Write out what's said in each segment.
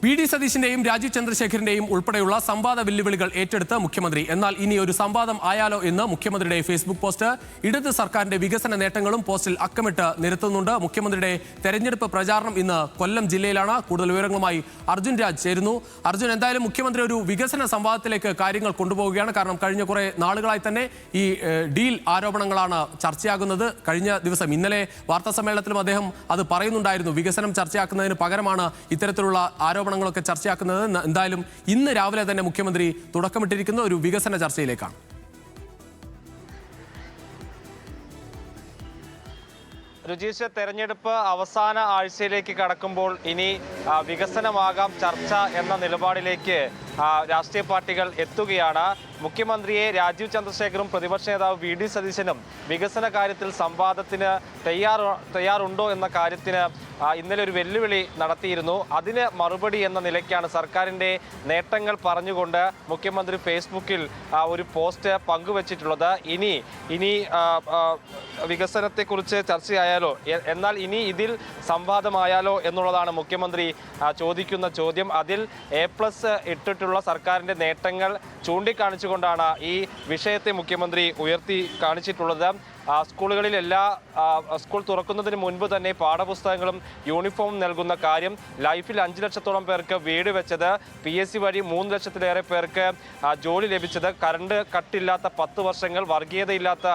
VD. സതീശിന്റെയും Rajeev ചന്ദ്രശേഖരന്റെയും ഉൾപ്പെടെയുള്ള സംവാദ വെല്ലുവിളികൾ ഏറ്റെടുത്ത് മുഖ്യമന്ത്രി. എന്നാൽ ഇനി ഒരു സംവാദം ആയാലോ എന്ന് മുഖ്യമന്ത്രിയുടെ ഫേസ്ബുക്ക് പോസ്റ്റ്. ഇടത് സർക്കാരിന്റെ വികസന നേട്ടങ്ങളും പോസ്റ്റിൽ അക്കമിട്ട് നിരത്തുന്നുണ്ട്. മുഖ്യമന്ത്രിയുടെ തെരഞ്ഞെടുപ്പ് പ്രചാരണം ഇന്ന് കൊല്ലം ജില്ലയിലാണ്. കൂടുതൽ വിവരങ്ങളുമായി അർജുൻ രാജ് ചേരുന്നു. അർജുൻ, എന്തായാലും മുഖ്യമന്ത്രി ഒരു വികസന സംവാദത്തിലേക്ക് കാര്യങ്ങൾ കൊണ്ടുപോവുകയാണ്. കാരണം കഴിഞ്ഞ കുറെ നാളുകളായി തന്നെ ഈ ഡീൽ ആരോപണങ്ങളാണ് ചർച്ചയാകുന്നത്. കഴിഞ്ഞ ദിവസം ഇന്നലെ വാർത്താ സമ്മേളനത്തിലും അദ്ദേഹം അത് പറയുന്നുണ്ടായിരുന്നു. വികസനം ചർച്ചയാക്കുന്നതിന് പകരമാണ് ഇത്തരത്തിലുള്ള ആരോപണങ്ങളൊക്കെ ചർച്ചയാക്കുന്നത്. എന്തായാലും ഇന്ന് രാവിലെ തന്നെ മുഖ്യമന്ത്രി തുടക്കമിട്ടിരിക്കുന്ന ഒരു വികസന ചർച്ചയിലേക്കാണ്. രുചീഷ്, തെരഞ്ഞെടുപ്പ് അവസാന ആഴ്ചയിലേക്ക് കടക്കുമ്പോൾ ഇനി വികസനമാകാം ചർച്ച എന്ന നിലപാടിലേക്ക് രാഷ്ട്രീയ പാർട്ടികൾ എത്തുകയാണ്. മുഖ്യമന്ത്രിയെ രാജീവ് ചന്ദ്രശേഖറും പ്രതിപക്ഷ നേതാവ് വി.ഡി. സതീശനും വികസന കാര്യത്തിൽ സംവാദത്തിന് തയ്യാറുണ്ടോ എന്ന കാര്യത്തിന് ഇന്നലെ ഒരു വെല്ലുവിളി നടത്തിയിരുന്നു. അതിന് മറുപടി എന്ന നിലയ്ക്കാണ് സർക്കാരിൻ്റെ നേട്ടങ്ങൾ പറഞ്ഞുകൊണ്ട് മുഖ്യമന്ത്രി ഫേസ്ബുക്കിൽ ഒരു പോസ്റ്റ് പങ്കുവച്ചിട്ടുള്ളത്. ഇനി വികസനത്തെക്കുറിച്ച് ചർച്ചയായാലോ, എന്നാൽ ഇനി ഇതിൽ സംവാദമായാലോ എന്നുള്ളതാണ് മുഖ്യമന്ത്രി ചോദിക്കുന്ന ചോദ്യം. അതിൽ A+ ഇട്ടിട്ടുള്ള സർക്കാരിൻ്റെ നേട്ടങ്ങൾ ചൂണ്ടിക്കാണിച്ചുകൊണ്ടാണ് ഈ വിഷയത്തെ മുഖ്യമന്ത്രി ഉയർത്തി കാണിച്ചിട്ടുള്ളത്. സ്കൂളുകളിൽ സ്കൂൾ തുറക്കുന്നതിന് മുൻപ് തന്നെ പാഠപുസ്തകങ്ങളും യൂണിഫോമും നൽകുന്ന കാര്യം, ലൈഫിൽ 5 ലക്ഷത്തോളം പേർക്ക് വീട് വെച്ചത്, PSC വഴി 3 ലക്ഷത്തിലേറെ പേർക്ക് ജോലി ലഭിച്ചത്, കറണ്ട് കട്ടില്ലാത്ത 10 വർഷങ്ങൾ, വർഗീയതയില്ലാത്ത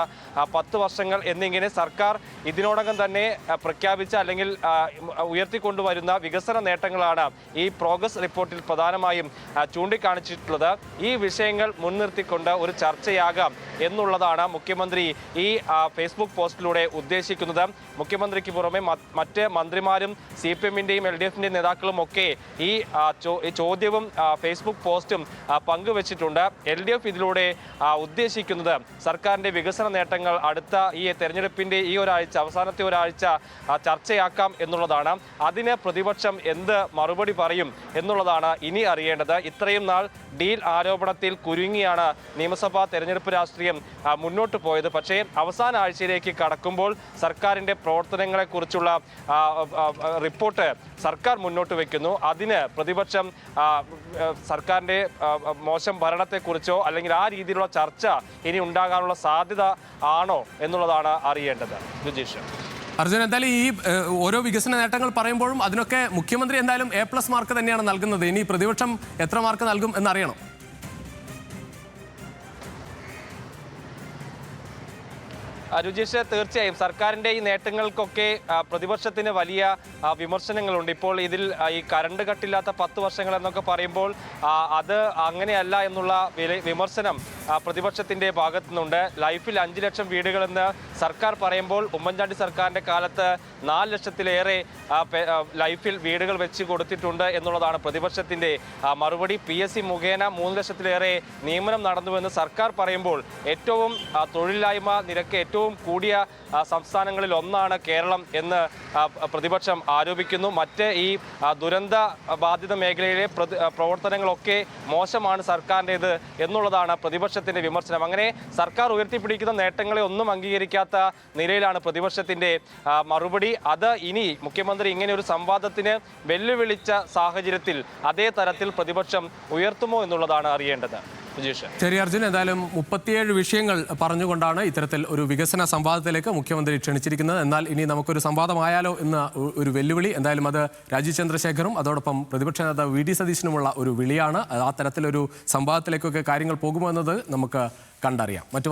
10 വർഷങ്ങൾ എന്നിങ്ങനെ സർക്കാർ ഇതിനോടകം തന്നെ പ്രഖ്യാപിച്ച അല്ലെങ്കിൽ ഉയർത്തിക്കൊണ്ടുവരുന്ന വികസന നേട്ടങ്ങളാണ് ഈ പ്രോഗ്രസ് റിപ്പോർട്ടിൽ പ്രധാനമായും ചൂണ്ടിക്കാണിച്ചിട്ടുള്ളത്. ഈ വിഷയങ്ങൾ മുൻനിർത്തിക്കൊണ്ട് ഒരു ചർച്ചയാകാം എന്നുള്ളതാണ് മുഖ്യമന്ത്രി ഈ ഫേസ്ബുക്ക് പോസ്റ്റിലൂടെ ഉദ്ദേശിക്കുന്നത്. മുഖ്യമന്ത്രിക്ക് പുറമെ മറ്റ് മന്ത്രിമാരും CPM-ന്റെയും LDF-ന്റെയും നേതാക്കളും ഒക്കെ ഈ ചോദ്യവും ഫേസ്ബുക്ക് പോസ്റ്റും പങ്കുവച്ചിട്ടുണ്ട്. LDF ഇതിലൂടെ ഉദ്ദേശിക്കുന്നത് സർക്കാരിൻ്റെ വികസന നേട്ടങ്ങൾ അടുത്ത ഈ തെരഞ്ഞെടുപ്പിൻ്റെ ഈ ഒരാഴ്ച, അവസാനത്തെ ഒരാഴ്ച ചർച്ചയാക്കാം എന്നുള്ളതാണ്. അതിന് പ്രതിപക്ഷം എന്ത് മറുപടി പറയും എന്നുള്ളതാണ് ഇനി അറിയേണ്ടത്. ഇത്രയും നാൾ ഡീൽ ആരോപണത്തിൽ കുരുങ്ങിയാണ് നിയമസഭാ തെരഞ്ഞെടുപ്പ് രാഷ്ട്രീയം മുന്നോട്ട് പോയത്. പക്ഷേ അവസാന ആഴ്ചയിലേക്ക് കടക്കുമ്പോൾ സർക്കാരിൻ്റെ പ്രവർത്തനങ്ങളെക്കുറിച്ചുള്ള റിപ്പോർട്ട് സർക്കാർ മുന്നോട്ട് വയ്ക്കുന്നു. അതിന് പ്രതിപക്ഷം സർക്കാരിൻ്റെ മോശം ഭരണത്തെക്കുറിച്ചോ അല്ലെങ്കിൽ ആ രീതിയിലുള്ള ചർച്ച ഇനി ഉണ്ടാകാനുള്ള സാധ്യത ആണോ എന്നുള്ളതാണ് അറിയേണ്ടത്. രുചീഷ്, അർജുൻ, എന്തായാലും ഈ ഓരോ വികസന നേട്ടങ്ങൾ പറയുമ്പോഴും അതിനൊക്കെ മുഖ്യമന്ത്രി എന്തായാലും A+ മാർക്ക് തന്നെയാണ് നൽകുന്നത്. ഇനി പ്രതിപക്ഷം എത്ര മാർക്ക് നൽകും എന്നറിയണം. രുചീഷ്, തീർച്ചയായും സർക്കാരിൻ്റെ ഈ നേട്ടങ്ങൾക്കൊക്കെ പ്രതിപക്ഷത്തിന് വലിയ വിമർശനങ്ങളുണ്ട്. ഇപ്പോൾ ഇതിൽ ഈ കറണ്ട് കട്ടില്ലാത്ത 10 വർഷങ്ങൾ എന്നൊക്കെ പറയുമ്പോൾ അത് അങ്ങനെയല്ല എന്നുള്ള വിമർശനം പ്രതിപക്ഷത്തിൻ്റെ ഭാഗത്തു നിന്നുണ്ട്. ലൈഫിൽ 5 ലക്ഷം വീടുകളെന്ന് സർക്കാർ പറയുമ്പോൾ ഉമ്മൻചാണ്ടി സർക്കാരിൻ്റെ കാലത്ത് 4 ലക്ഷത്തിലേറെ ലൈഫിൽ വീടുകൾ വെച്ച് കൊടുത്തിട്ടുണ്ട് എന്നുള്ളതാണ് പ്രതിപക്ഷത്തിൻ്റെ മറുപടി. PSC മുഖേന 3 ലക്ഷത്തിലേറെ നിയമനം നടന്നുവെന്ന് സർക്കാർ പറയുമ്പോൾ ഏറ്റവും തൊഴിലില്ലായ്മ നിരക്ക് ഏറ്റവും കൂടിയ സംസ്ഥാനങ്ങളിൽ ഒന്നാണ് കേരളം എന്ന് പ്രതിപക്ഷം ആരോപിക്കുന്നു. മറ്റ് ഈ ദുരന്ത ബാധിത മേഖലയിലെ പ്രവർത്തനങ്ങളൊക്കെ മോശമാണ് സർക്കാരിൻ്റേത് എന്നുള്ളതാണ് പ്രതിപക്ഷത്തിൻ്റെ വിമർശനം. അങ്ങനെ സർക്കാർ ഉയർത്തിപ്പിടിക്കുന്ന നേട്ടങ്ങളെ ഒന്നും അംഗീകരിക്കാത്ത നിലയിലാണ് പ്രതിപക്ഷത്തിൻ്റെ മറുപടി. അത് ഇനി മുഖ്യമന്ത്രി ഇങ്ങനെ ഒരു സംവാദത്തിന് വെല്ലുവിളിച്ച സാഹചര്യത്തിൽ അതേ തരത്തിൽ പ്രതിപക്ഷം ഉയർത്തുമോ എന്നുള്ളതാണ് അറിയേണ്ടത്. ശരി അർജുൻ, എന്തായാലും 37 വിഷയങ്ങൾ പറഞ്ഞുകൊണ്ടാണ് ഇത്തരത്തിൽ ഒരു വികസന സംവാദത്തിലേക്ക് മുഖ്യമന്ത്രി ക്ഷണിച്ചിരിക്കുന്നത്. എന്നാൽ ഇനി നമുക്കൊരു സംവാദമായാലോ എന്ന ഒരു വെല്ലുവിളി. എന്തായാലും അത് രാജീവ് ചന്ദ്രശേഖറും അതോടൊപ്പം പ്രതിപക്ഷ നേതാവ് വി.ഡി. സതീശനുമുള്ള ഒരു വിളിയാണ്. ആ തരത്തിലൊരു സംവാദത്തിലേക്കൊക്കെ കാര്യങ്ങൾ പോകുമോ എന്നത് നമുക്ക് കണ്ടറിയാം.